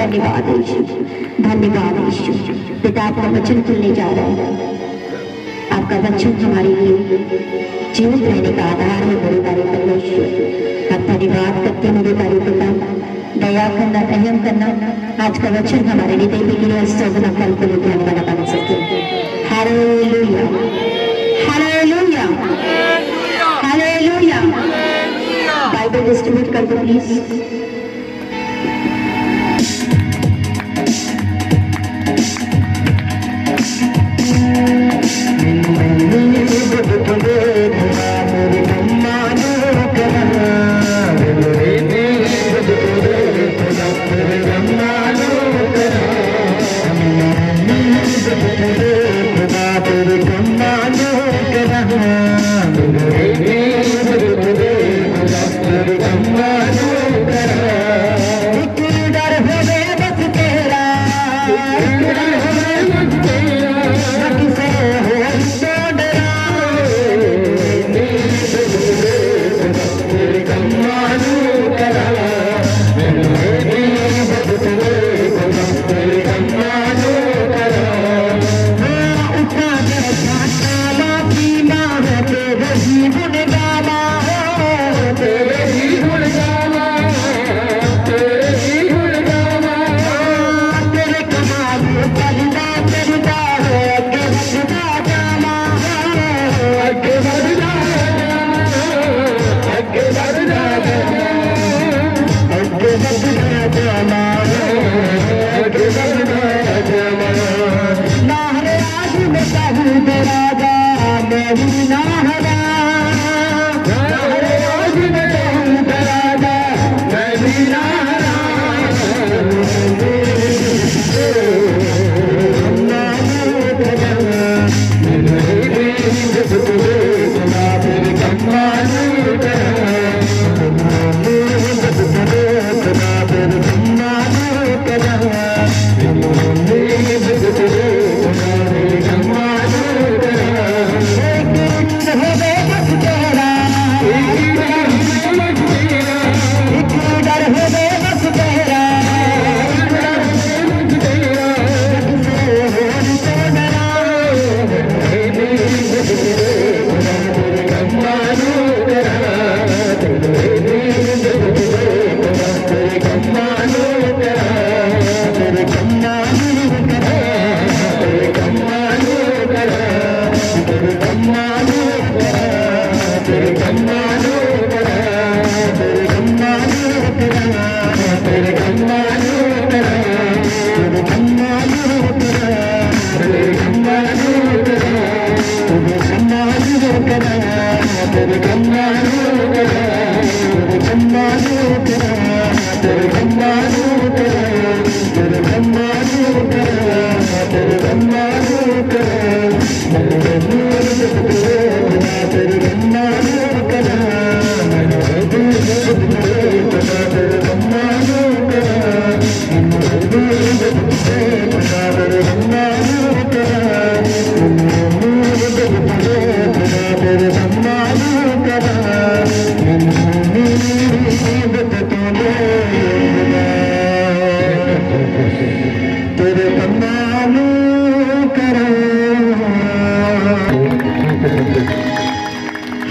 धन्यवाद यीशु, धन्यवाद यीशु। पिता आपका वचन खुलने जा रहा है, आपका वचन हमारे लिए जीवित रहने का आधार है मेरे प्यारे परमेश्वर। आप धन्यवाद करते मेरे प्यारे पिता, दया करना, रहम करना, आज का वचन हमारे लिए देवी के लिए सौगना फल को लेकर आने वाला बन सके। Hallelujah, hallelujah, hallelujah. Bible distribute कर दो प्लीज।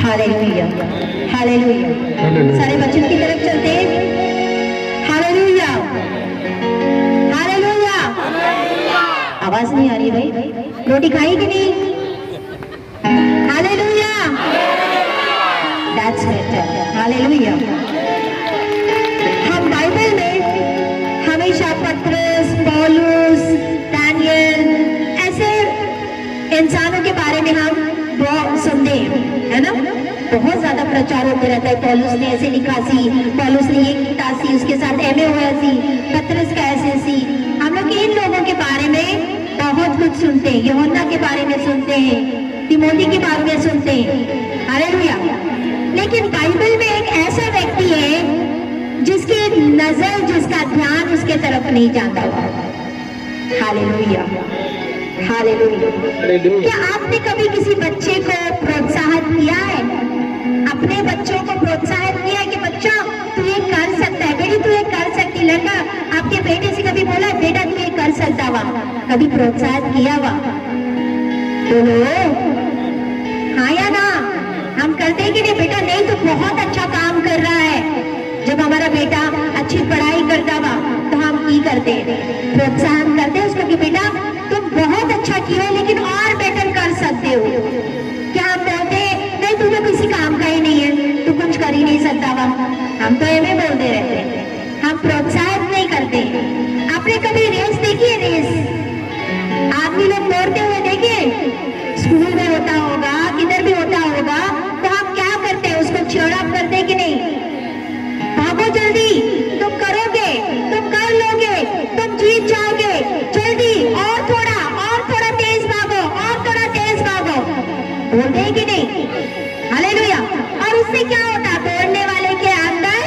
Hallelujah, hallelujah. सारे बच्चों की तरफ चलते हैं। Hallelujah, hallelujah. आवाज नहीं आ रही भाई, रोटी खाई कि नहीं? Hallelujah, that's better. हालेलुया। हम बाइबल में हमेशा पत्रस, पौलुस, दानियल ऐसे इंसानों के बारे में हम बहुत सुनते हैं, है ना? बहुत ज्यादा प्रचार होते रहता है। पौलुस ने ऐसे लिखा सी, पौलुस ने ये किया सी, उसके साथ एमए हुआ सी, पत्रस का ऐसे सी। हम लोग इन लोगों के बारे में बहुत कुछ सुनते हैं, यूहन्ना के बारे में सुनते हैं, तिमोथी के बारे में सुनते हैं। हालेलुया। लेकिन बाइबल में एक ऐसा व्यक्ति है जिसकी नजर, जिसका ध्यान उसके तरफ नहीं जाता हुआ। Hallelujah, hallelujah. क्या आपने कभी किसी बच्चे को प्रोत्साहित किया है? अपने बच्चों को प्रोत्साहित किया है कि बच्चा तू ये कर सकता है, बेटी तू ये कर सकती, लड़का आपके बेटे से कभी बोला बेटा तू ये कर सकता वा, कभी प्रोत्साहित किया वा? बोलो हाँ या ना? हम करते हैं कि नहीं बेटा नहीं तो बहुत अच्छा काम कर रहा है। जब हमारा बेटा अच्छी पढ़ाई करता वा तो हम की करते हैं, प्रोत्साहन करते हैं उसको कि बेटा तुम बहुत अच्छा किया है लेकिन और बेटर कर सकते हो। क्या हम बोलते नहीं तू तो किसी काम का ही नहीं है, तू कुछ कर ही नहीं सकता वा? हम तो ऐसे बोलते रहते हैं, हम प्रोत्साहित नहीं करते। आपने कभी रेस देखी है? रेस आदमी लोग दौड़ते हुए देखे, स्कूल में होता होगा, किधर भी होता होगा, तो हम क्या करते हैं उसको चीयर अप करते हैं कि नहीं? भागो जल्दी, तुम करोगे, तुम कर लोगे, तुम जीत जाओगे, जल्दी और थोड़ा तेज भागो, और थोड़ा तेज भागो, बोलते हैं कि नहीं? हालेलुया। और उससे क्या होता? दौड़ने वाले के अंदर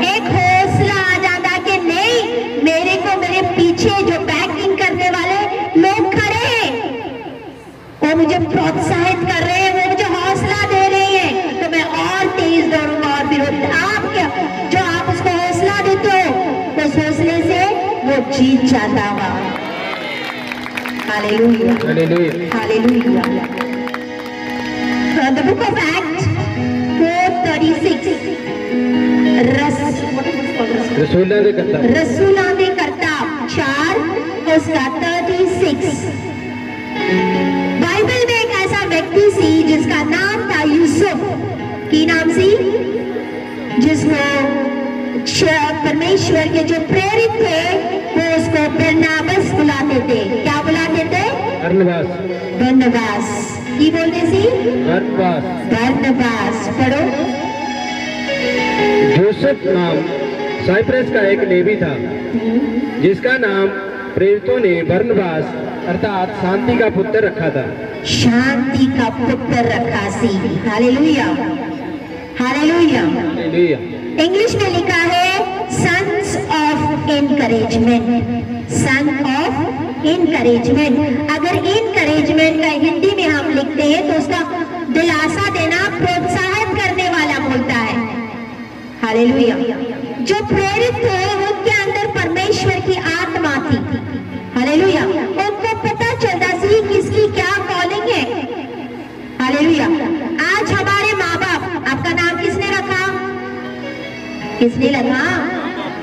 एक हौसला आ जाता कि नहीं मेरे को मेरे पीछे जो बैकिंग करने वाले लोग खड़े हैं, वो मुझे प्रोत्साहित कर रहे हैं, वो मुझे हौसला दे रहे हैं, तो मैं और तेज दौड़ूंगा। और फिर आप क्या जो आप उसको हौसला देते हो उस हौसले से वो जीत जाता हुआ। Hallelujah, hallelujah. The book of Acts 4:36 रसूलाने करता 4 उसका 36। बाइबल में एक ऐसा व्यक्ति सी जिसका नाम था यूसुफ। की नाम सी? जिसको परमेश्वर के जो प्रेरित थे वो उसको बरनबास बुलाते थे। क्या बुलाते थे? बरनबास। की बोलते सी? बरनबास। पढ़ो। जोसेफ नाम साइप्रस का एक लेवी था जिसका नाम प्रेरितों ने बरनबास अर्थात शांति का पुत्र रखा था। शांति का पुत्र रखा सी। Hallelujah, hallelujah. इंग्लिश में लिखा है sons of encouragement. Son of encouragement. अगर एनकरेजमेंट का हिंदी में हम लिखते हैं तो उसका दिलासा देना, प्रोत्साहित करने वाला बोलता है। हालेलुया। जो प्रेरित थे उनके अंदर परमेश्वर की आत्मा थी। हालेलुया। उनको पता चलता सी किसकी क्या कॉलिंग है। हालेलुया। आज हमारे माँ बाप, आपका नाम किसने रखा? किसने रखा?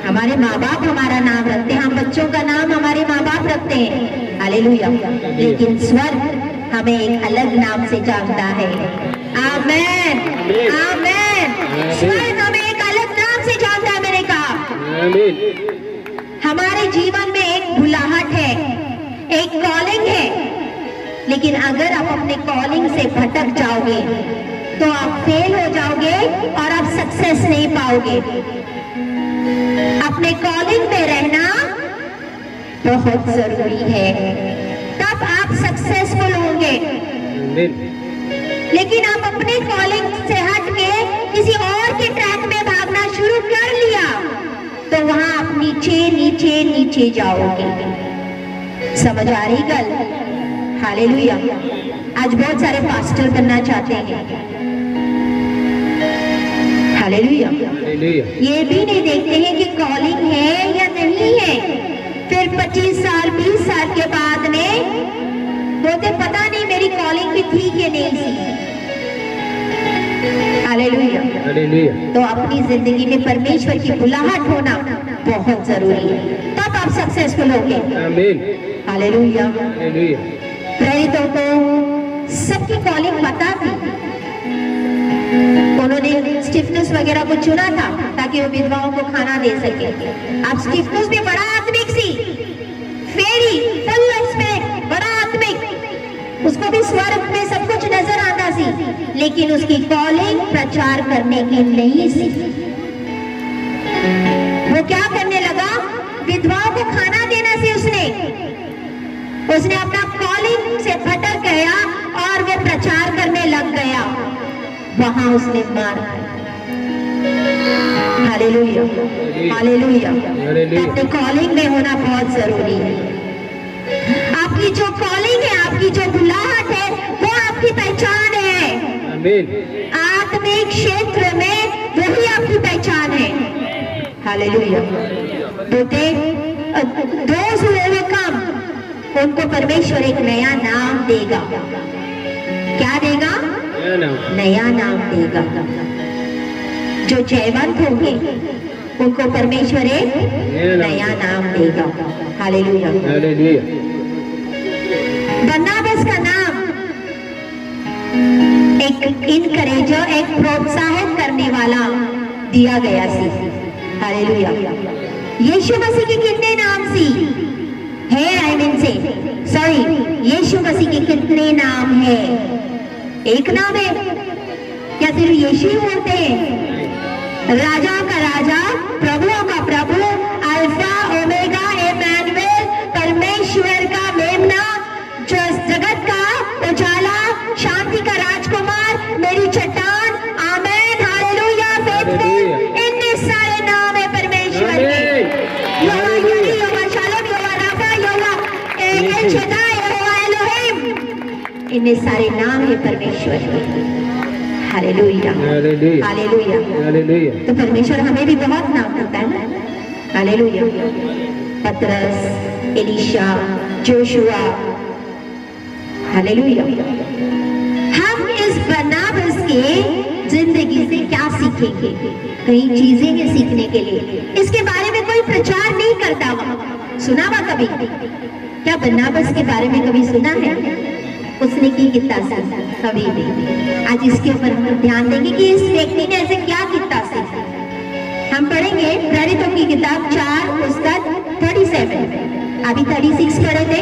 हमारे माँ बाप हमारा नाम रखते हैं, हम बच्चों का नाम हमारे माँ बाप रखते हैं। हालेलुया। लेकिन स्वर्ग हमें एक अलग नाम से जानता है। आमेन, आमेन। स्वर्ग हमें एक अलग नाम से जानता है। मैंने कहा हमारे जीवन में एक बुलाहट है, एक कॉलिंग है, लेकिन अगर आप अपने कॉलिंग से भटक जाओगे तो आप फेल हो जाओगे और आप सक्सेस नहीं पाओगे। अपने कॉलिंग में रहना बहुत जरूरी है, तब आप सक्सेसफुल होंगे। लेकिन आप अपने कॉलिंग से हट के किसी और के ट्रैक में भागना शुरू कर लिया तो वहां आप नीचे नीचे नीचे जाओगे। समझ आ रही गल? हालेलुया। आज बहुत सारे पास्टर बनना चाहते हैं। हालेलुया। ये भी नहीं देखते हैं कि कॉलिंग है या नहीं है। फिर 25 साल 20 साल के बाद में बोलते पता नहीं मेरी कॉलिंग भी थी कि नहीं थी। हालेलुया। तो अपनी जिंदगी में परमेश्वर की बुलाहट होना बहुत जरूरी है, तब आप सक्सेसफुल होंगे। हालेलुया। प्रेरितों को सबकी कॉलिंग पता थी। उन्होंने स्टीफनस वगैरह को चुना था ताकि वो विधवाओं को खाना दे सके। अब स्टीफनस भी बड़ा आत्मिक सी, फेरी फुल में बड़ा आत्मिक, उसको भी स्वर्ग में सब कुछ नजर आता सी, लेकिन उसकी कॉलिंग प्रचार करने की नहीं सी। वो क्या करने लगा? विधवाओं को खाना देना सी। उसने अपना कॉलिंग से भटक गया और वो प्रचार करने लग गया। वहां उसने मार। Hallelujah, hallelujah. अपने कॉलिंग में होना बहुत जरूरी है। आपकी जो कॉलिंग है, आपकी जो बुलाहट है, वो आपकी पहचान है। आत्मिक क्षेत्र में वही आपकी पहचान है। हालेलुया। बोलते those who overcome, उनको परमेश्वर एक नया नाम देगा। क्या देगा? नया नाम। नया नाम देगा। जो जयवंत होंगे उनको परमेश्वर एक नया नाम देगा। हालेलुया। हालेलुया। बरनबास का नाम एक इनकरेजर, एक प्रोत्साहित करने वाला दिया गया सी। हालेलुया। यीशु मसीह के कितने नाम सी है? आई मीन से सॉरी, यीशु मसीह के कितने नाम है? एक नाम है या सिर्फ यीशु ही बोलते हैं? राजा का राजा, प्रभुओं का प्रभु, अल्फा ओमेगा, इम्मानुएल, परमेश्वर का मेमना, जो जगत का उजाला, शांति का राजकुमार, मेरी चट्टान, आमेन, हालेलुया, फेथफुल, इतने सारे नाम है परमेश्वर के। यहोवा यरी, यहोवा शालोम, यहोवा राफा, यहोवा एल शद्दाई, यहोवा एलोहिम, इतने सारे नाम है परमेश्वर के। Hallelujah, hallelujah. हालेलुया। हालेलुया। तो परमेश्वर हमें भी बहुत नाम देता है ना। हालेलुया। पतरस, एलीशा, जोशुआ, हालेलुया। हम इस बरनबास के जिंदगी से क्या सीखेंगे? कई चीजें हैं सीखने के लिए। इसके बारे में कोई प्रचार नहीं करता हुआ, सुना हुआ कभी? क्या बरनबास के बारे में कभी सुना है? उसने की कितना सीखा? कभी नहीं। आज इसके ऊपर हम ध्यान देंगे कि इस व्यक्ति ने ऐसे क्या कितना सीखा। हम पढ़ेंगे प्रेरितों की किताब 4 पुस्तक 37, अभी 36 पढ़े थे,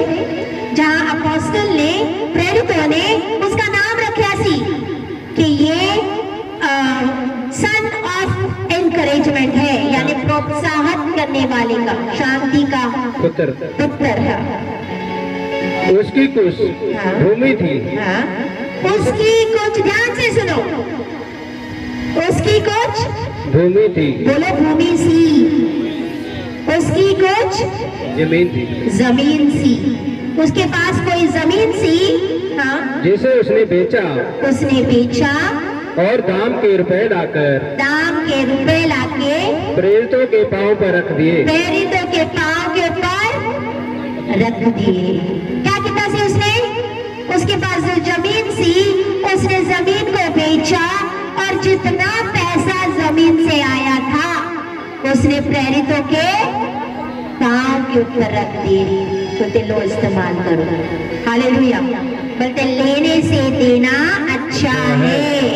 जहाँ अपोस्टल ने, प्रेरितों ने उसका नाम रखा सी कि ये सन ऑफ एनकरेजमेंट है, यानी प्रोत्साहित करने वाले का, शांति का पुत्र है। उसकी कुछ भूमि थी। हाँ? उसकी कुछ, ध्यान से सुनो, उसकी कुछ भूमि थी। बोलो भूमि सी। उसकी कुछ जमीन थी। जमीन सी। उसके पास कोई जमीन सी, हाँ, जिसे उसने बेचा। उसने बेचा और दाम के रुपए लाकर प्रेरितों के पांव पर रख दिए। प्रेरितों के पांव के ऊपर रख दिए। क्या किया सी उसने? उसके पास जो जमीन सी, उसने जमीन को बेचा और जितना पैसा जमीन से आया था उसने प्रेरितों के पांव के ऊपर रख दिए। तो लो, इस्तेमाल करो। हालेलुया। बोलते लेने से देना अच्छा है।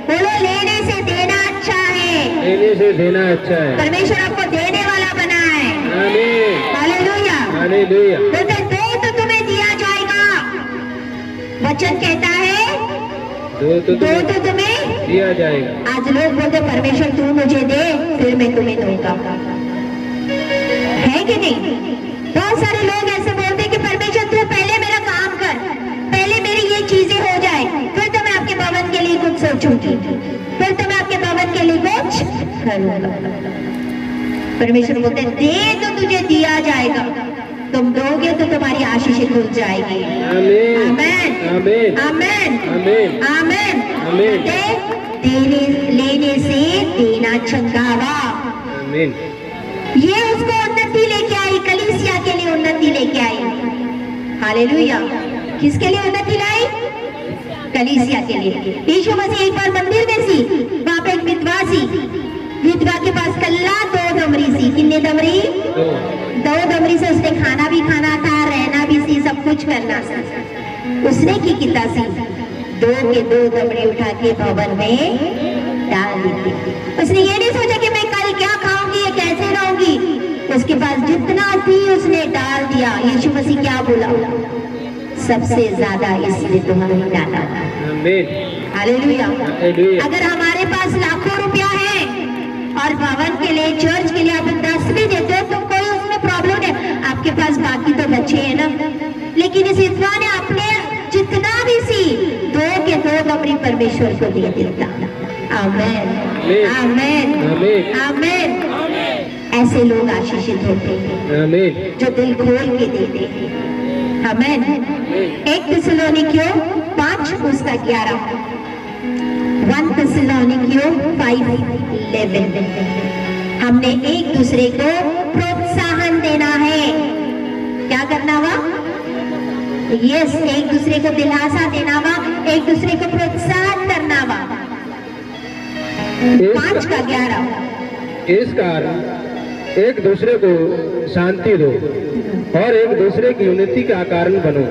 बोलो लेने से देना अच्छा है। लेने से देना अच्छा है। परमेश्वर आपको देने वाला बना है। आमीन। हालेलुया। हालेलुया। बोलते दो तो तुम्हें दिया जाएगा। वचन कहता है दो तो तुम्हें दिया जाएगा। आज लोग बोलते परमेश्वर तू मुझे दे फिर मैं तुम्हें दूंगा, है कि नहीं? बहुत सारे लोग ऐसे बोलते कि परमेश्वर तू पहले मेरा काम कर, पहले मेरी ये चीजें हो जाए, फिर तो मैं आपके भवन के लिए कुछ सोचूंगी, फिर तो मैं आपके भवन के लिए कुछ करूंगा। परमेश्वर बोलते दे तो तुझे दिया जाएगा, तुम दोगे तो तुम्हारी आशीष खुल जाएगी। आमीन। आमीन। आमीन। आमीन। आमीन। आमीन। देने लेने से देना चंगावा। आमीन। ये उसको उन्नति लेके आई, कलीसिया के लिए उन्नति लेके आई। हालेलुया। किसके लिए उन्नति लाई? कलीसिया के लिए। यीशु मसीह एक बार मंदिर में सी, वहां पे एक विधवा सी, विधवा के पास कल्ला 2 दमरी सी। कितने दमरी? 2 दमरी से उसने खाना भी खाना था, रहना भी सी, सब कुछ करना था। उसने की किता सी 2 के 2 दमड़ी उठा के भवन में डाल दी। उसने ये नहीं सोचा कि मैं कल क्या खाऊंगी या कैसे रहूंगी, उसके पास जितना थी उसने डाल दिया। यीशु मसीह क्या बोला? सबसे ज्यादा इसलिए तुम्हें डाला। हालेलुया। अगर हमारे पास लाखों रुपया है और भवन के लिए, चर्च के लिए आप 10 भी देते हो तो कोई उसमें प्रॉब्लम नहीं, आपके पास बाकी तो बचे हैं ना। लेकिन इस विधवा ने अपने जितना भी सी 2 के 2 दमड़ी परमेश्वर को दे देता। आमेन। आमेन। आमेन। ऐसे लोग आशीषित होते हैं जो दिल खोल के देते हैं। आमेन। 1 थिस्सलुनीकियों 5 पुस्तक 11, 1 थिस्सलुनीकियों 5:11। हमने एक दूसरे को प्रोत्साहन देना है। क्या करना हुआ? यस, एक दूसरे को दिलासा देना हुआ, एक दूसरे को प्रोत्साहन करना हुआ। 5 का 11 इस कारण एक दूसरे को शांति दो और एक दूसरे की उन्नति का कारण बनो,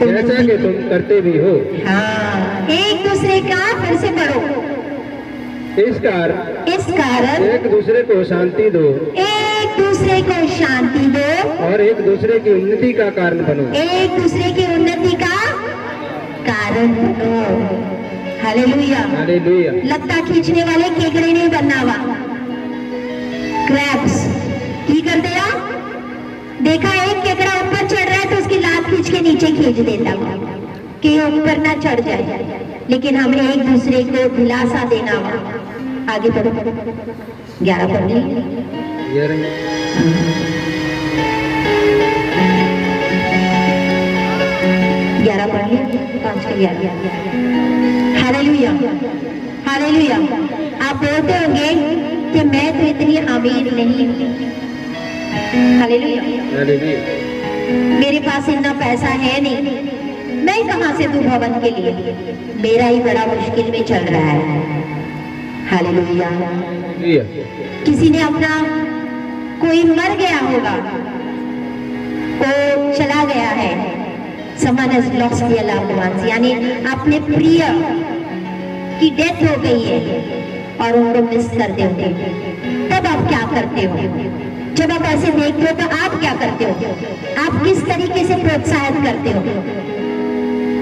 जैसा कि तुम करते भी हो। हाँ, एक दूसरे का, फिर से पढ़ो। इस कारण एक दूसरे को शांति दो, एक दूसरे को शांति दो और एक दूसरे की उन्नति का कारण बनो। एक दूसरे की उन्नति का कारण बनो। हालेलुया। हालेलुया। लत्ता खींचने वाले केकड़े नहीं बनना हुआ। क्रैब्स की करते हैं? देखा, एक केकड़ा ऊपर चढ़ रहा है तो उसकी लात खींच के नीचे खींच देता कि ऊपर ना चढ़ जाए। लेकिन हमें एक दूसरे को दिलासा देना हुआ। आगे बढ़ो। 11 पढ़िए। 11 पढ़िए। 5 का 11। Hallelujah, hallelujah. आप बोलते होंगे कि मैं तो इतनी अमीर नहीं हूँ। हालेलुया। हालेलुया। मेरे पास इतना पैसा है नहीं, मैं कहाँ से दूं भवन के लिए, मेरा ही बड़ा मुश्किल में चल रहा है। हालेलुया। हालेलुया। किसी ने अपना, कोई मर गया होगा, वो चला गया है, someone has lost their loved ones, यानी अपने प्रिय की डेथ हो गई है और उनको मिस करते होंगे। तब आप क्या करते हो? जब आप ऐसे देखते हो तो आप क्या करते हो? आप किस तरीके से प्रोत्साहित करते हो?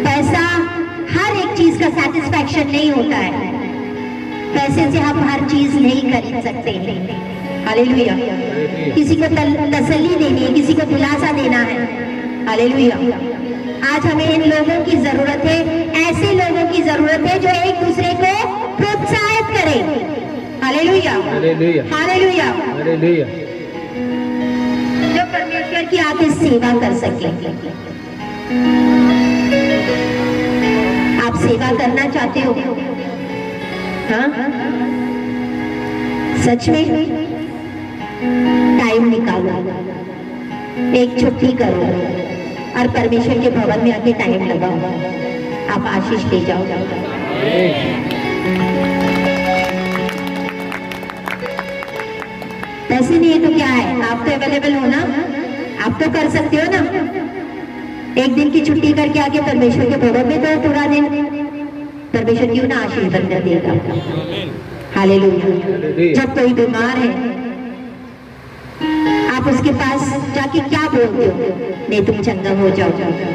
पैसा हर एक चीज का सेटिस्फैक्शन नहीं होता है। पैसे से आप हर चीज नहीं खरीद सकते। हालेलुया। किसी को तसल्ली देनी है, किसी को दिलासा देना है। हालेलुया। आज हमें इन लोगों की जरूरत है, ऐसे लोगों की जरूरत है जो एक दूसरे को प्रोत्साहित करें। हालेलुया। हालेलुया। हालेलुया। हालेलुया। जो परमेश्वर की आगे सेवा कर सके। आप सेवा करना चाहते हो? हाँ, सच में टाइम निकालो, एक छुट्टी करो और परमेश्वर के भवन में आके टाइम लगाओ। आप आशीष ले जाओ। पैसे नहीं है तो क्या है, आप तो अवेलेबल हो ना, आप तो कर सकते हो ना। एक दिन की छुट्टी करके आके परमेश्वर के भवन में तो पूरा दिन परमेश्वर क्यों ना आशीष बंदर देगा। हालेलुया। जब कोई बीमार है, आप उसके पास जाके क्या बोलते हो? नहीं, तुम चंगा हो जाओ,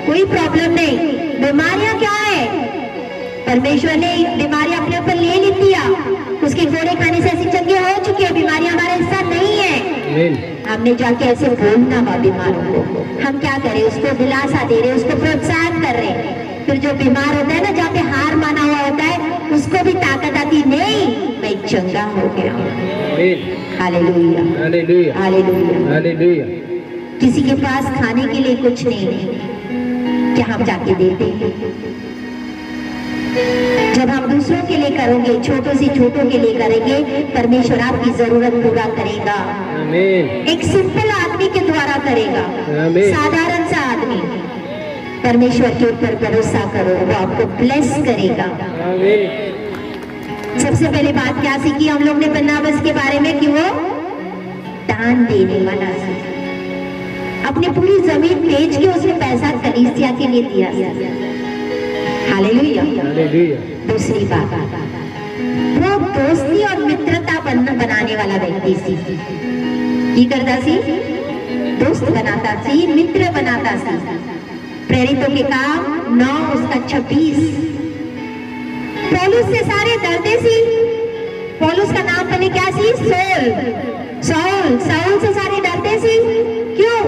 कोई प्रॉब्लम नहीं। बीमारियां क्या है? परमेश्वर ने बीमारियां अपने ऊपर ले ली दिया, उसके घोड़े खाने से ऐसे चंगे हो चुके हैं। बीमारियां हमारा हिस्सा नहीं है। हमने जाके ऐसे बोलना हुआ बीमारों को। हम क्या करें? उसको दिलासा दे रहे, उसको प्रोत्साहन कर रहे। फिर जो बीमार होता है ना, जहाँ पे हार माना हुआ होता है, उसको भी ताकत आती, नहीं मैं चंगा हो गया। हालेलुया। हालेलुया। हालेलुया। हालेलुया। किसी के पास खाने के लिए कुछ नहीं है, क्या हम जाके देते हैं? जब हम दूसरों के लिए करेंगे, छोटों से छोटों के लिए करेंगे, परमेश्वर आपकी जरूरत पूरा करेगा। आमीन। एक सिंपल आदमी के द्वारा करेगा। आमीन। साधारण सा आदमी। परमेश्वर के ऊपर भरोसा करो, वो आपको ब्लेस करेगा। आमीन। सबसे पहले बात क्या सीखी हम लोग ने बरनबास के बारे में? कि वो दान देने वाला था। अपनी पूरी जमीन बेच के उसने पैसा कलीसिया के लिए दिया। हालेलुया। हालेलुया। दूसरी बात, वो दोस्ती और मित्रता बनाने वाला व्यक्ति सी। की करता सी? दोस्त बनाता सी, मित्र बनाता सी। प्रेरितों के काम 9 उसका 26। पौलुस से सारे डरते सी। पौलुस का नाम पहले क्या सी? साउल। साउल से सारे डरते सी। क्यों?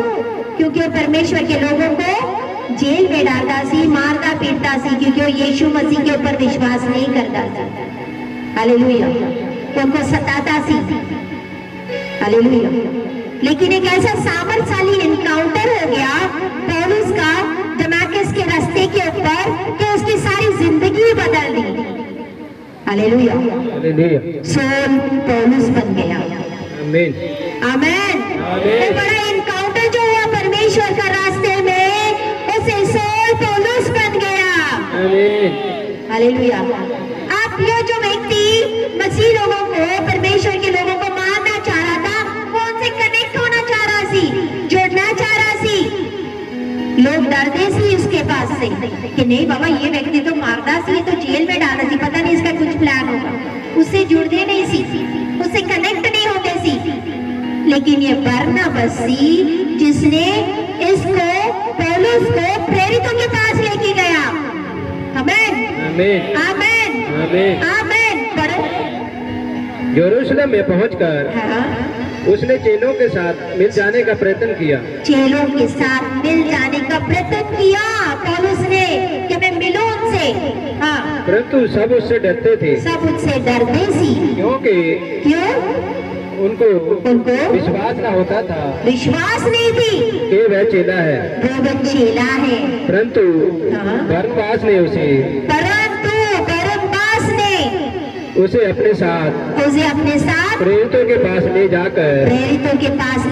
क्योंकि वो परमेश्वर के लोगों को जेल में डालता सी, मारता पीटता सी, क्योंकि वो यीशु मसीह के ऊपर विश्वास नहीं करता था। हालेलुया। उनको सताता सी। हालेलुया। लेकिन एक ऐसा सामर्थशाली इनकाउंटर हो गया पौलुस का दमास्कस के रास्ते के ऊपर कि उसकी सारी जिंदगी बदल दी। हालेलुया। हालेलुया। सोल पौलुस बन गया। आमीन। आमीन। वो बड़ा इनकाउंटर जो हुआ परमेश्वर का रास्ते में, उसे सौल पौलुस बन गया। आमीन। हालेलुया। आप ये जो व्यक्ति मसीह लोगों को, परमेश्वर के लोगों को मारना चाह रहा था, वो उनसे कनेक्ट होना चाह रहा सी, जुड़ना चाह रहा सी। लोग डरते सी उसके पास से कि नहीं बाबा ये व्यक्ति तो मारता सी, ये तो जेल में डाला सी, पता नहीं इसका कुछ प्लान होगा। उससे जुड़ते नहीं सी, उससे कनेक्ट नहीं होते सी। लेकिन ये बरनबास सी जिसने इसको, पौलुस को प्रेरितों के पास लेके गया। आमीन आमीन आमीन आमीन। आमीन। पढ़ो। यरूशलेम में पहुंचकर हाँ, उसने चेलों के साथ मिल जाने का प्रयत्न किया। चेलों के साथ मिल जाने का प्रयत्न किया पौलुस ने कि मैं मिलूं उनसे। हाँ, परंतु सब उससे डरते थे, सब उससे डरते सी। क्योंकि क्यों? उनको उनको विश्वास न होता था विश्वास नहीं थी कि वह चेला है। वो चेला है। परंतु हाँ। बरनबास ने परंतु बरनबास ने उसे अपने साथ प्रेरितों के पास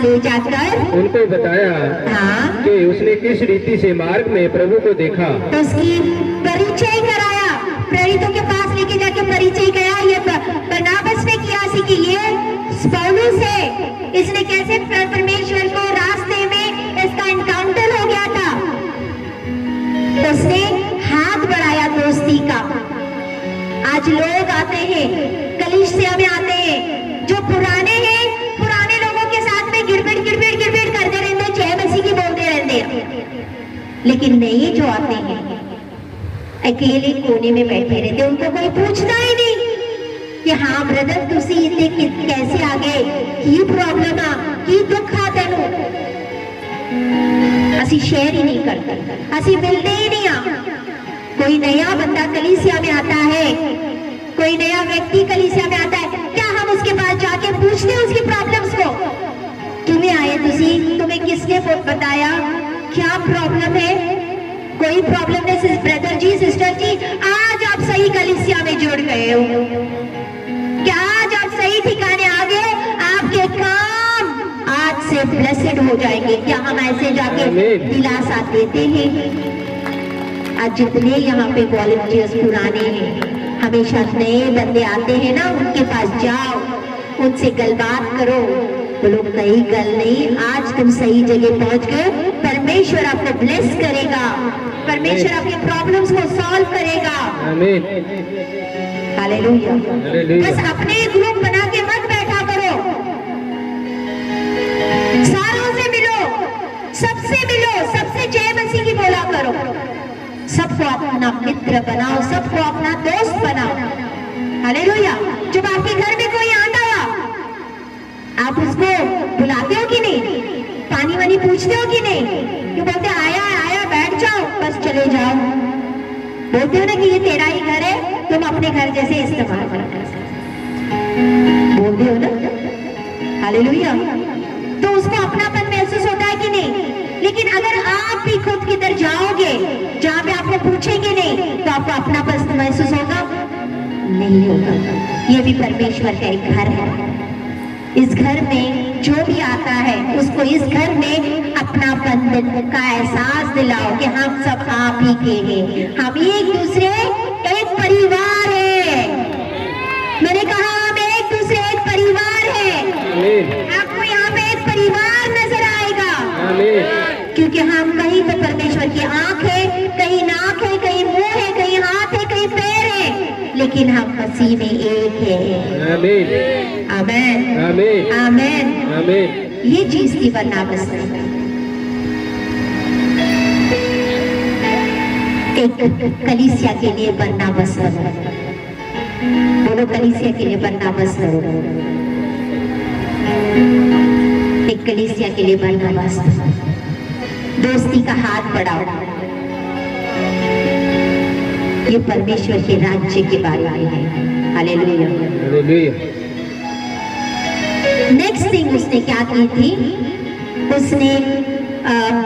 ले जाकर उनको बताया हाँ, कि उसने किस रीति से मार्ग में प्रभु को देखा। तो उसकी परिचय कराया। प्रेरितों के पास लेके जाके परिचय कराया। ये बरनबास ने किया सी कि ये पौलुस है, इसने कैसे परमेश्वर को रास्ते में इसका इनकाउंटर हो गया था। उसने हाथ बढ़ाया दोस्ती का। आज लोग आते हैं, कलीसिया में आते हैं, जो पुराने हैं, पुराने लोगों के साथ में गिड़बिड़ करते रहते हैं, जय मसीह की बोलते रहते हैं। लेकिन नए जो आते हैं अकेले कोने में बैठे रहते, उनको कोई पूछता ही नहीं कि हाँ ब्रदर तुसी इतने कैसे आ गए, की प्रॉब्लम आ, की दुख आ तेनू। असी शेयर ही नहीं करते, असी मिलते ही नहीं। कोई नया बंदा कलीसिया में आता है, कोई नया व्यक्ति कलीसिया में आता है, क्या हम उसके पास जाके पूछते हैं उसकी प्रॉब्लम्स को? तुम्हें आए तुसी, तुम्हें किसने बताया, क्या प्रॉब्लम है? कोई प्रॉब्लम नहीं ब्रदर जी, सिस्टर जी, आज आप सही कलीसिया में जुड़ गए हो, क्या आज आप सही ठिकाने आ गए, आपके काम आज से ब्लेसेड हो जाएंगे। क्या हम ऐसे जाके दिलासा देते हैं? आज जितने यहाँ पे वॉलंटियर्स पुराने हैं, हमेशा नए बंदे आते हैं ना, उनके पास जाओ, उनसे गलबात करो। बोलो कहीं गल नहीं, आज तुम सही जगह पहुंच गए, परमेश्वर आपको ब्लेस करेगा, परमेश्वर आपके प्रॉब्लम्स को सॉल्व करेगा। आमीन हालेलुया। हालेलुया। बस अपने ग्रुप बना के मत बैठा करो, सारों से मिलो, सबसे जय मसीह की बोला करो, सबको अपना मित्र बनाओ, सबको अपना दोस्त बनाओ। हालेलुया। जब आपके घर में कोई आता है, आप उसको बुलाते हो कि नहीं? पानी वानी पूछते हो कि नहीं? कि बोलते आया बैठ जाओ, बस चले जाओ? बोलते हो ना कि ये तेरा ही घर है, तुम अपने घर जैसे इस्तेमाल करो, बोलते हो ना? हालेलुया। तो उसको अपनापन महसूस होता है कि नहीं? लेकिन अगर आप भी खुद किधर जाओगे जहाँ पे आपको पूछेंगे नहीं, तो आपको अपनापन महसूस होगा? नहीं होगा। ये भी परमेश्वर का एक घर है। इस घर में जो भी आता है उसको इस घर में अपनापन का एहसास दिलाओ कि हम सब आप ही के हैं, हम एक दूसरे एक परिवार है। मैंने कहा हम एक दूसरे एक परिवार है। आपको यहाँ पे एक परिवार नजर आएगा, क्योंकि हम कहीं पे परमेश्वर की आंख है, कहीं नाक है, कहीं मुंह है, कहीं हाथ है, कहीं पैर है, लेकिन हम मसीह में एक है। आमीन आमीन आमीन आमीन आमीन। ये चीज थी बरनबास में। एक कलीसिया के लिए बरनबास बनो, बोलो कलीसिया के लिए बरनबास बनो, एक कलीसिया के लिए बरनबास। दोस्ती का हाथ बढ़ाओ। ये परमेश्वर के राज्य के बारे में है। Hallelujah hallelujah. नेक्स्ट थिंग उसने क्या की थी? उसने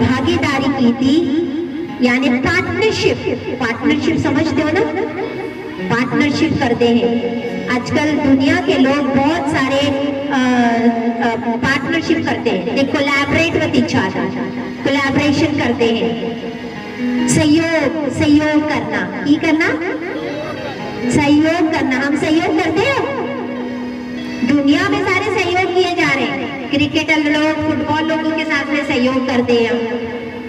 भागीदारी की थी, यानी पार्टनरशिप। पार्टनरशिप समझते हो ना? पार्टनरशिप करते हैं। आजकल दुनिया के लोग बहुत सारे पार्टनरशिप करते हैं, they collaborate with each other, collaboration करते हैं। सहयोग करना, ये करना, सहयोग करना। हम सहयोग करते हैं, दुनिया में सारे सहयोग किए जा रहे हैं। क्रिकेटर लोग फुटबॉल लोगों के साथ में सहयोग करते हैं,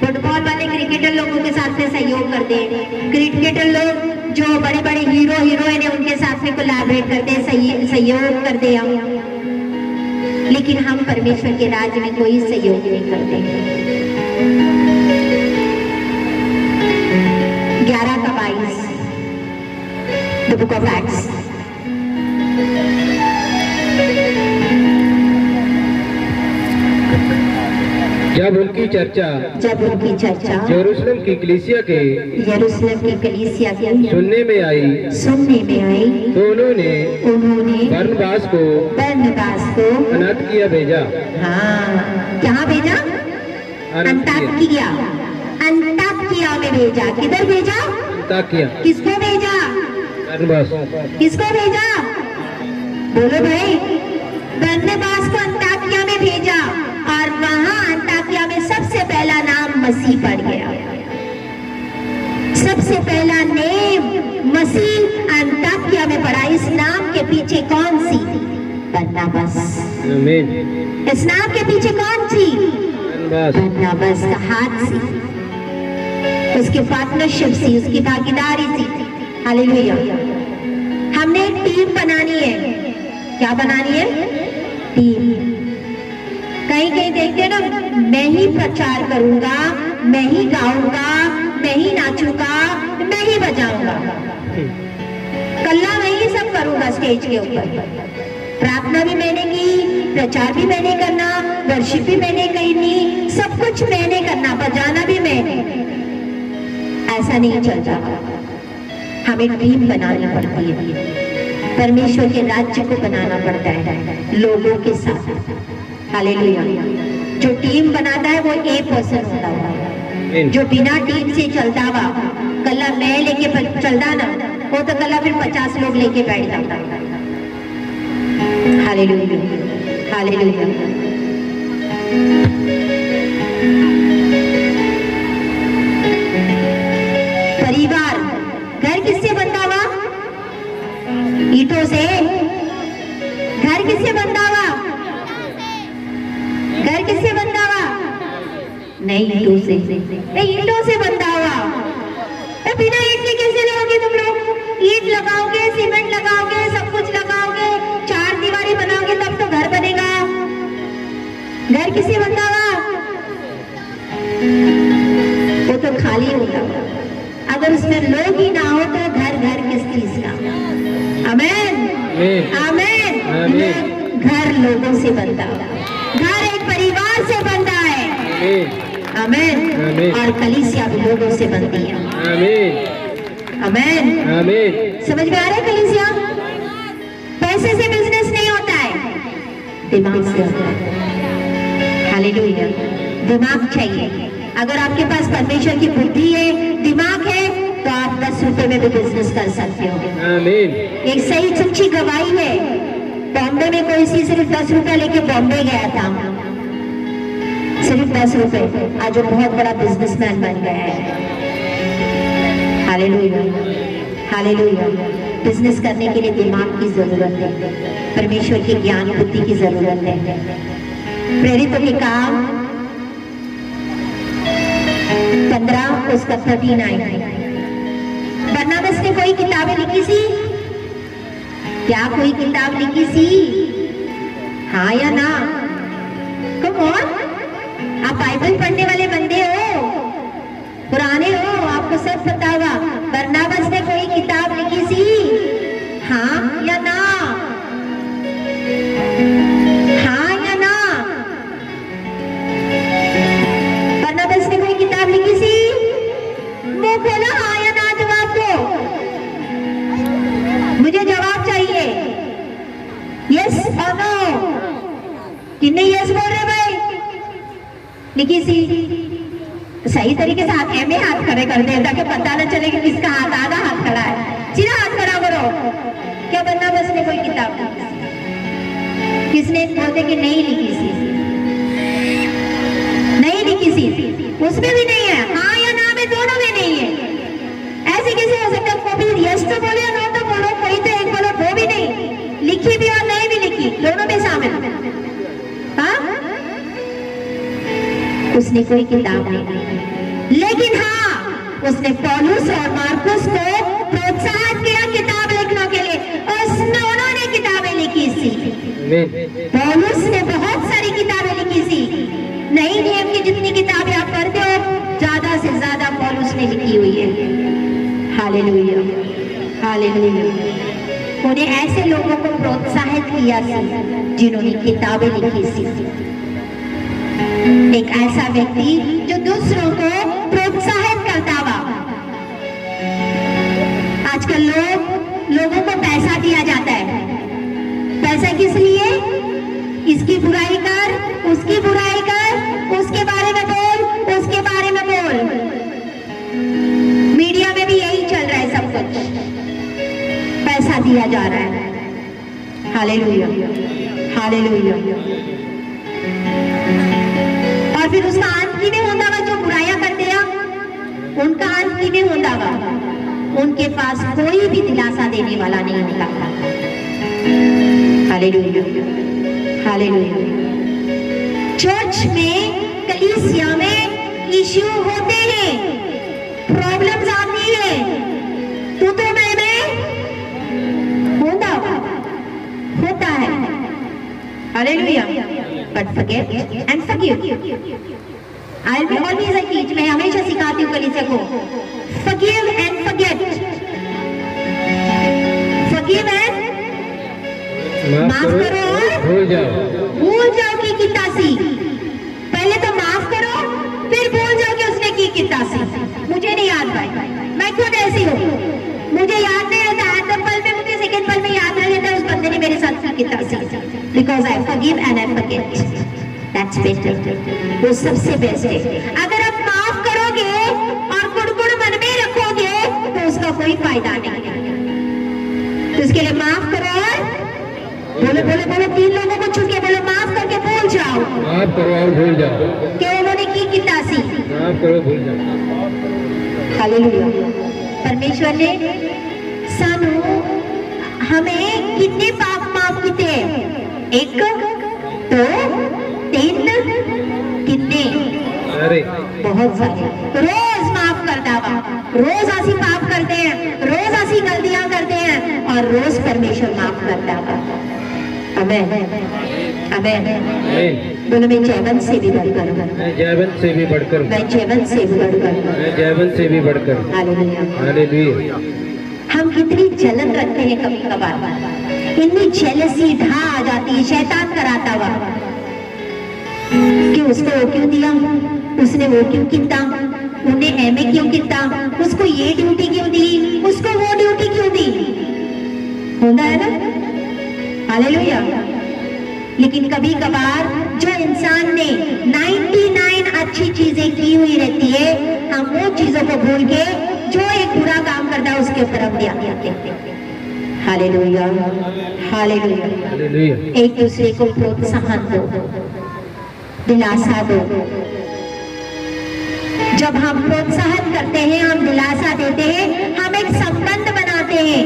फुटबॉल वाले क्रिकेटर लोगों के साथ में सहयोग करते हैं। क्रिकेटर लोग जो बड़े बड़े हीरो हीरोइन है उनके साथ में कोलैबोरेट करते हैं, सहयोग करते हैं। लेकिन हम परमेश्वर के राज्य में कोई सहयोग नहीं करते। 11:22 द बुक ऑफ एक्ट्स। जब उनकी चर्चा यरूशलेम की कलीसिया के सुनने में आई तो उन्होंने बरनबास को अन्ताकिया भेजा। हाँ, कहाँ भेजा? अंताकिया में भेजा। किधर भेजा? अंताकिया। किसको भेजा? बरनबास। किसको भेजा? बोलो भाई। बरनबास को अंताकिया में भेजा और वहां अंताकिया में सबसे पहला नाम मसीह पड़ गया। सबसे पहला नेम मसीह अंताकिया में पड़ा। इस नाम के पीछे कौन सी? बरनबास। आमीन। इस नाम के पीछे कौन सी? बरनबास का हाथ सी, उसकी पार्टनरशिप सी, उसकी भागीदारी सी। हालेलुया। हमने एक टीम बनानी है। क्या बनानी है? टीम। कहीं कहीं देखते हैं ना, मैं ही प्रचार करूंगा, मैं ही गाऊंगा, मैं ही नाचूंगा, मैं ही बजाऊंगा, कल्ला मैं ही सब करूंगा स्टेज के ऊपर। प्रार्थना भी मैंने की, प्रचार भी मैंने करना, वर्शिप भी मैंने करनी, सब कुछ मैंने करना, बजाना भी मैंने। ऐसा नहीं चलता। हमें टीम बनानी पड़ती है, परमेश्वर के राज्य को बनाना पड़ता है लोगों के साथ। हालेलुया। जो टीम बनाता है वो एक पर्सन होता है। जो बिना टीम से चलता हुआ कल्ला मैं लेके चलता ना, वो तो कल्ला फिर 50 लोग लेके बैठ जाता। Hallelujah, hallelujah. परिवार, घर किससे बनता हुआ? ईंटों से। घर किससे बनता हुआ? घर किससे बनता हुआ? नहीं, ईंटों से। ईंटों से बनता हुआ। बिना ईंट के कैसे लगाओगे तुम लोग? ईंट लगाओगे, सीमेंट लगाओगे, सब कुछ लगाओगे, चार दीवारी बनाओगे तब तो घर बनेगा। घर किससे बनता हुआ? वो तो खाली होगा। अगर उसमें लोग ही ना हो तो घर घर किस चीज का? आमीन, आमीन। घर लोगों से बनता है, घर एक परिवार से बनता है। आमीन। और कलीसिया भी लोगों से बनती है। आमीन, आमीन। समझ में आ रहा है? कलीसिया पैसे से बिजनेस नहीं होता है, दिमाग से होता है। हालेलुया। दिमाग चाहिए। अगर आपके पास परमेश्वर की बुद्धि है, दिमाग है, तो आप 10 रुपए में भी बिजनेस कर सकते हो। आमीन। एक सही सच्ची गवाही है। बॉम्बे में कोई सी सिर्फ 10 रुपए लेके बॉम्बे गया था, सिर्फ 10 रुपए, आज वो बहुत बड़ा बिजनेसमैन बन गया है। Hallelujah, hallelujah. बिजनेस करने के लिए दिमाग की जरूरत है, परमेश्वर के ज्ञान बुद्धि की जरूरत है। प्रेरितों के काम 15 उसका 39। बरनबास ने कोई किताबें लिखी सी? क्या कोई किताब लिखी सी? हाँ या ना? कम ऑन, आप बाइबल पढ़ने वाले बंदे हो, पुराने हो, आपको सब पता होगा। बरनबास ने कोई किताब लिखी सी? हाँ या ना? हाँ या ना? बरनबास ने कोई किताब लिखी सी? मुंह खोला, हाँ या ना जवाब दो। मुझे जवाब चाहिए, यस और नो। कितने यस बोल रहे भाई? लिखी सी? सही तरीके से हाथ में हाथ खड़े कर दे ताकि पता न चले कि किसका हाथ आधा हाथ खड़ा है। सीधा हाथ खड़ा करो। क्या बरनबास ने कोई किताब लिखी? किसने बोलते कि नहीं लिखी सी? नहीं लिखी सी, उसमें भी नहीं है, हाँ या ना में दोनों में नहीं है। ऐसे कैसे हो सकता है? को भी यस तो बोले नो तो बोलो, कोई तो एक बोलो, वो भी नहीं, लिखी भी और नहीं भी लिखी, दोनों में शामिल। हाँ, उसने कोई किताब नहीं लिखी, लेकिन हाँ उसने पौलुस और मार्कुस को प्रोत्साहित किया किताब लिखने के लिए, उन्होंने किताबें लिखी सी। पौलुस ने बहुत सारी किताबें लिखी सी, नई नियम की जितनी किताबें आप पढ़ते हो ज्यादा से ज्यादा पौलुस ने लिखी हुई है। Hallelujah, hallelujah. उन्हें ऐसे लोगों को प्रोत्साहित किया सी जिन्होंने किताबें लिखी सी। एक ऐसा व्यक्ति जो दूसरों को प्रोत्साहित करता हुआ। आजकल लोगों को पैसा दिया जाता है। पैसा किस लिए? इसकी बुराई कर, उसकी बुराई कर, उसके बारे में बोल, उसके बारे में बोल। मीडिया में भी यही चल रहा है, सब कुछ पैसा दिया जा रहा है। Hallelujah, hallelujah. और फिर उसका अंत की नहीं होता वा, जो बुराइयां करते हैं उनका अंत की नहीं होता वा, उनके पास कोई भी दिलासा देने वाला नहीं निकलता। Hallelujah, hallelujah. चर्च में, कलीसिया में इश्यू होते हैं, प्रॉब्लम्स आती है, तो मैं होता है। Hallelujah. But forget and forgive. I'll be always I teach, मैं हमेशा सिखाती हूँ कलीसिया को, forgive and forget. Forgive and माफ करो और भूल जाओ की कितासी। पहले तो माफ करो, फिर भूल जाओ कि उसने की कितासी। मुझे नहीं याद भाई, मैं खुद ऐसी हूँ, मुझे याद नहीं रहता, हर पल में मुझे सेकंड पल में याद नहीं रहता उस बंदे ने मेरे साथ की कितासी। Because I forgive and I forget. That's better. वो सबसे बेस्ट है। अगर आप माफ करोगे और कुड़कुड़ मन में रखोगे तो उसका कोई फायदा नहीं है। तो इसके लिए माफ करो और बोलो बोलो बोलो, 3 लोगों को छू के बोलो, माफ करके भूल जाओ। माफ करो और भूल जाओ कि उन्होंने की कितासी। माफ करो, भूल जाओ। हालेलुया। परमेश्वर ने सानू हमें कितने पाप माफ किए? 1 2 3 कितने? अरे बहुत सारे। रोज माफ करता हुआ, रोज ऐसी पाप करते हैं, रोज ऐसी गलतियां करते हैं और रोज परमेश्वर माफ करता हुआ। आमेन, आमेन। बोलो मैं जयवंत से भी बढ़कर, मैं जयवंत से भी बढ़कर, मैं जयवंत से भी बढ़कर, मैं जयवंत से भी बढ़कर। Hallelujah, hallelujah. हम कितनी जलन रखते हैं कभी कभार, इतनी जेलसी ढा आ जाती है, शैतान कराता हुआ कि उसको वो क्यों दिया, उसने वो क्यों किया, उन्हें एमए क्यों किया, उसको ये ड्यूटी क्यों दी, उसको वो ड्यूटी क्यों दी। होता है ना? हालेलुया। लेकिन कभी कभार जो इंसान ने 99 अच्छी चीजें की हुई रहती है, हम वो चीजों को भूल के जो एक बुरा काम करता है उसके ऊपर हम ध्यान देते हैं। Hallelujah, hallelujah. हालेलुया। एक दूसरे को प्रोत्साहन दो, दिलासा दो। जब हम प्रोत्साहन करते हैं, हम दिलासा देते हैं, हम एक संबंध बनाते हैं,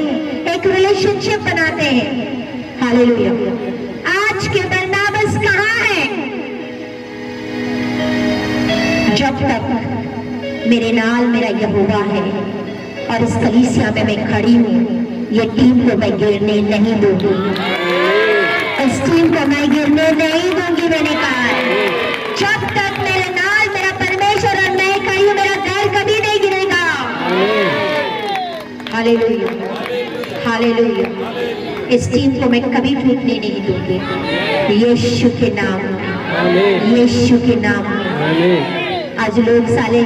एक रिलेशनशिप बनाते हैं। हालेलुया। आज के बरनबास कहाँ है? जब तक मेरे नाल मेरा यहोवा है और इस कलीसिया में मैं खड़ी हूँ, ये टीम को मैं गिरने नहीं दूंगी, इस टीम को मैं गिरने नहीं दूंगी। मैंने कहा है, जब तक मेरे नाल मेरा परमेश्वर और मैं खड़ी हूँ, मेरा घर कभी नहीं गिरेगा। Hallelujah, hallelujah. इस टीम को मैं कभी टूटने नहीं दूंगी, यीशु के नाम में, यीशु के नाम में। आज लोग साले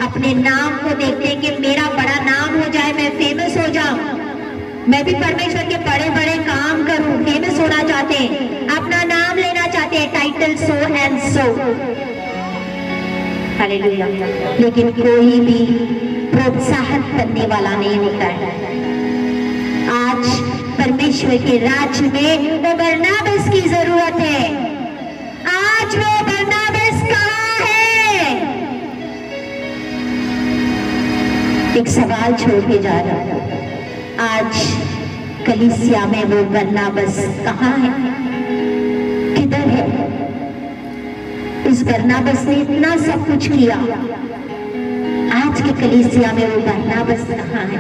अपने नाम को देखते हैं कि मेरा बड़ा नाम हो जाए, मैं फेमस हो जाऊं, मैं भी परमेश्वर के बड़े बड़े काम करूं, फेमस होना चाहते हैं, अपना नाम लेना चाहते हैं, title so and so. Hallelujah. लेकिन कोई भी प्रोत्साहन करने वाला नहीं होता है। आज परमेश्वर के राज्य में वो बरनबास की जरूरत है। आज वो बरनबास कहाँ है? एक सवाल छोड़ के जा रहा हूं, आज कलीसिया में वो बरनबास कहाँ है, किधर है? इस बरनबास ने इतना सब कुछ किया, आज के कलीसिया में वो बरनबास कहाँ है?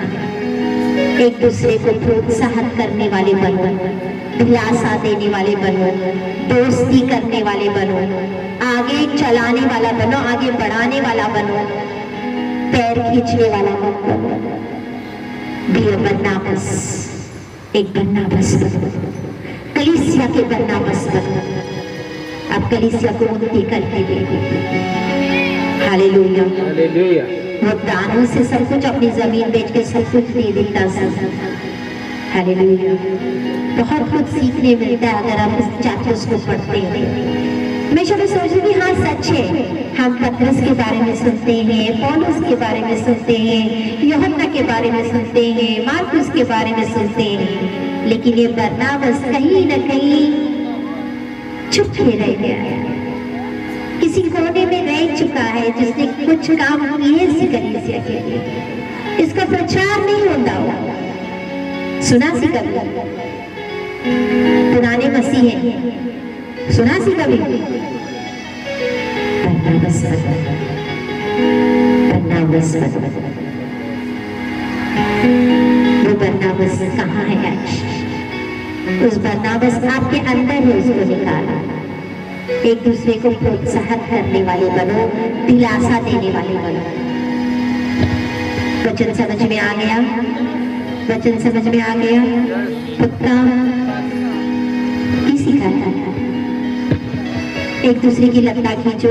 एक दूसरे को प्रोत्साहित करने वाले बनो, दिलासा देने वाले बनो, दोस्ती करने वाले बनो, आगे चलाने वाला बनो, आगे बढ़ाने वाला बनो, पैर खींचने वाला बनो। बी अ बरनबास, एक बरनबास बनो, कलीसिया के बरनबास बनो। आप कलीसिया को मुक्ति करके देखो। हालेलुया। हालेलुया। वो दानों से सब कुछ, अपनी जमीन बेच के सब कुछ दे देता सब। हालेलुया। बहुत कुछ सीखने मिलता है अगर आप इस चैप्टर्स को पढ़ते हैं। हमेशा मैं सोचती थी हाँ सच है, हम पतरस के बारे में सुनते हैं, पौलुस के बारे में सुनते हैं, यूहन्ना के बारे में सुनते हैं, मार्कुस के बारे में सुनते हैं, लेकिन ये बरनबास कहीं न कहीं चुप के रह गया है, किसी कोने में रह चुका है, जिसने कुछ काम किए कलीसिया के लिए। इसका प्रचार नहीं होता हुआ, सुना सी कभी पुराने मसीह हैं, सुना सी कभी? बरनबास वो बरनबास कहाँ है आज? उस बरनबास आपके अंदर है, उसको निकाला। एक दूसरे को प्रोत्साहित करने वाले बनो, दिलासा देने वाले बनो। वचन समझ में आ गया? वचन समझ में आ गया? पक्का? किसी का एक दूसरे की लत्ता खींचो,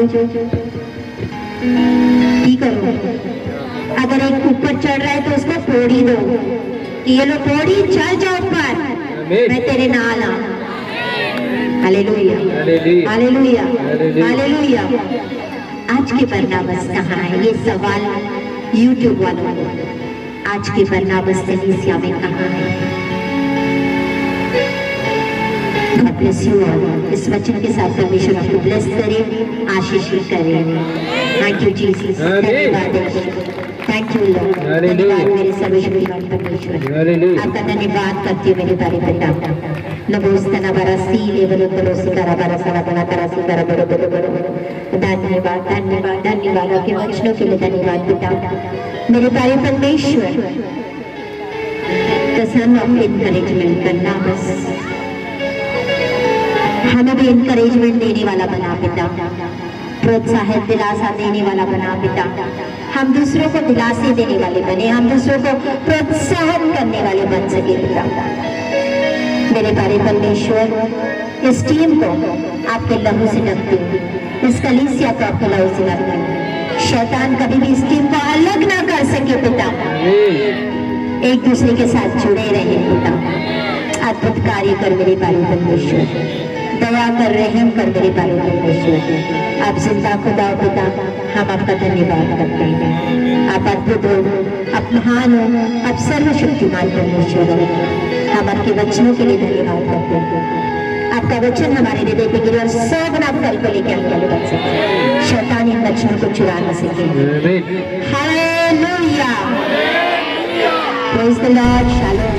की करो। अगर एक ऊपर चढ़ रहा है तो उसको पोड़ी दो, ये लो पोड़ी, चढ़ जाओ ऊपर, मैं तेरे नाल आ। Hallelujah, hallelujah, hallelujah. आज के बरनबास कहाँ है? ये सवाल यूट्यूब वालों को, आज के बरनबास कलीसिया में कहाँ है? God bless you all. इस वचन के साथ परमेश्वर आपको ब्लेस करे, आशीषित करे। थैंक यू जीसस, धन्यवाद, थैंक यू लॉर्ड, धन्यवाद मेरे सर्वशक्तिमान परमेश्वर, आपका धन्यवाद करती हूँ मेरे बारे पिता। नमोस्तना बरसी लेवल बरोसी करा बरसना बना तरसी करा बरो बरो बरो। धन्यवाद, धन्यवाद, धन्यवाद आपके वचनों के लिए, धन्यवाद पिता मेरे बारे परमेश्वर। कसम ऑफ एनकरेजमेंट करना, बस हमें भी इनकरेजमेंट देने वाला बना पिता, प्रोत्साहित दिलासा देने वाला बना पिता। हम दूसरों को दिलासे देने वाले बने, हम दूसरों को प्रोत्साहित करने वाले बन सके पिता मेरे प्यारे परमेश्वर। इस टीम को आपके लहू से ढकती हूँ, इस कलीसिया को आपके लहू से ढकती हूँ। शैतान कभी भी इस टीम को अलग ना कर सके पिता, एक दूसरे के साथ जुड़े रहे पिता। अद्भुत कार्य कर मेरे प्यारे परमेश्वर, दया कर, रहम कर मेरे प्यारे परमेश्वर। आप जिंदा खुदा पिता, हम आपका धन्यवाद करते हैं। आप अद्भुत हो, आप महान हो, आप सर्वशक्तिमान परमेश्वर हो। हम आपके वचनों के लिए धन्यवाद करते हैं। आपका वचन हमारे हृदय पे गिरे और 100 गुना फल को लेकर हम आगे बढ़ सके, शैतान इन वचनों को चुरा न सके। Hallelujah, praise the Lord, shalom.